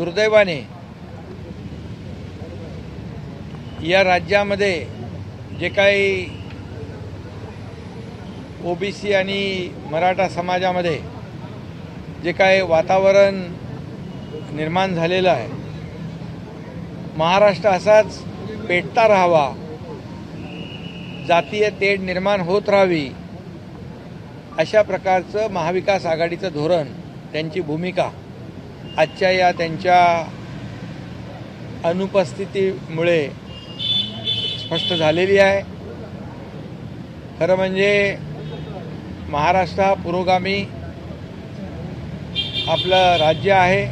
दुर्दैवाने या राज्यामध्ये जे काही ओबीसी आणि मराठा समाजामध्ये जे काही वातावरण निर्माण झालेलं आहे, महाराष्ट्र असाच पेटता राहावा, जातीय तेढ निर्माण होत राहावी, अशा प्रकारचं महाविकास आघाडीचं धोरण, त्यांची भूमिका आजच्या या त्यांच्या अनुपस्थितीमुळे स्पष्ट झालेली आहे। खरं म्हणजे महाराष्ट्र हा पुरोगामी आपलं राज्य आहे।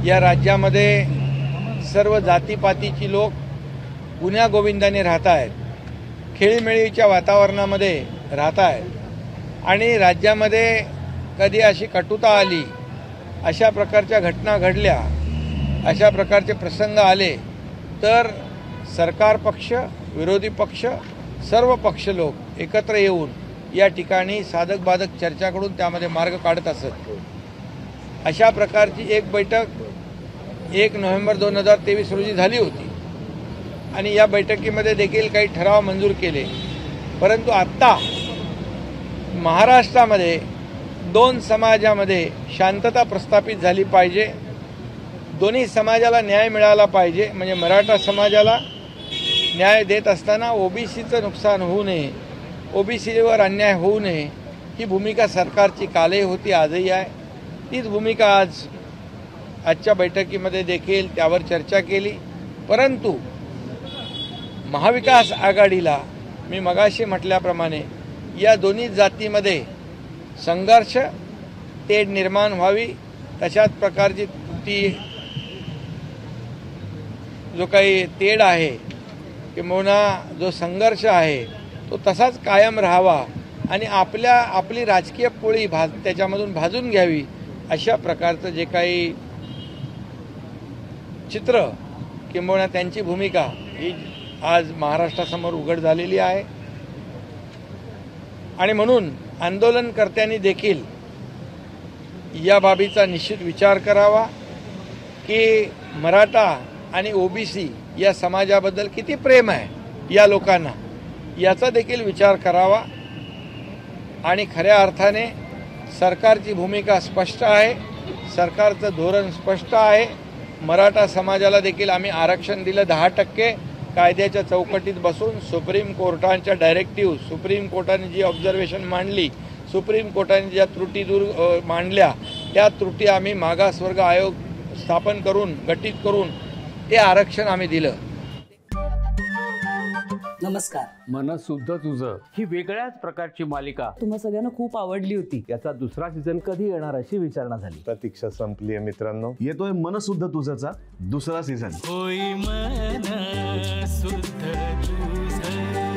या राज्यामध्ये सर्व जातीपातीची लोक गुण्या गोविंदाने राहत आहेत, खेळीमेळीच्या वातावरणामध्ये राहत आहेत आणि राज्यामध्ये कधी अशी कटुता आली, अशा प्रकारच्या घटना घडल्या, अशा प्रकारचे प्रसंग आले तर सरकार पक्ष, विरोधी पक्ष, सर्व पक्ष लोक एकत्र येऊन या ठिकाणी साधक बाधक चर्चा करून त्यामध्ये मार्ग काढत असत। अशा प्रकारची एक बैठक 1 नोव्हेंबर 2023 रोजी झाली होती आणि या बैठकीमध्ये देखील काही ठराव मंजूर केले। परंतु आत्ता महाराष्ट्रामध्ये 2 समाजामध्ये शांतता प्रस्थापित झाली पाहिजे, दोन्ही समाजाला न्याय मिळाला पाहिजे। म्हणजे मराठा समाजाला न्याय देत असताना ओबीसीचं नुकसान होऊ नये, ओबीसीवर अन्याय होऊ नये, ही भूमिका सरकारची कालही होती, आजही आहे। तीच भूमिका आजच्या बैठकीमध्ये देखील त्यावर चर्चा केली। परंतु महाविकास आघाडीला मी मगाशी म्हटल्याप्रमाणे या दोन्ही जातीमध्ये संघर्ष, तेढ निर्माण व्हावी, तशाच प्रकारची ती जो काही तेढ आहे किंवा जो संघर्ष आहे तो तसाच कायम राहावा आणि आपली राजकीय पोळी त्याच्यामधून भाजून घ्यावी, अशा प्रकारचं जे काही चित्र किंवा त्यांची भूमिका ही आज महाराष्ट्रासमोर उघड झालेली आहे। आणि म्हणून आंदोलनकर्त्यांनी देखील या बाबीचा निश्चित विचार करावा की मराठा आणि ओबीसी या समाजाबद्दल किती प्रेम आहे या लोकांना, याचा देखील विचार करावा। आणि खऱ्या अर्थाने सरकारची भूमिका स्पष्ट आहे, सरकारचं धोरण स्पष्ट आहे। मराठा समाजाला देखील आम्ही आरक्षण दिलं 10%, कायद्याच्या चौकटीत बसून सुप्रीम कोर्टाच्या डायरेक्टिव्ह, सुप्रीम कोर्टाने जी ऑब्झर्वेशन मांडली, सुप्रीम कोर्टाने ज्या त्रुटी दूर मांडल्या, त्या त्रुटी आम्ही मागासवर्ग आयोग स्थापन करून, गठीत करून ते आरक्षण आम्ही दिलं। नमस्कार। मन शुद्ध तुझं ही वेगळ्याच प्रकारची मालिका तुम्हा सगळ्यांना खूप आवडली होती। याचा दुसरा सीझन कधी येणार अशी विचारणा झाली। प्रतीक्षा संपली आहे मित्रांनो, येतोय मन शुद्ध तुझचा दुसरा सीझन। होई मन शुद्ध तुझं।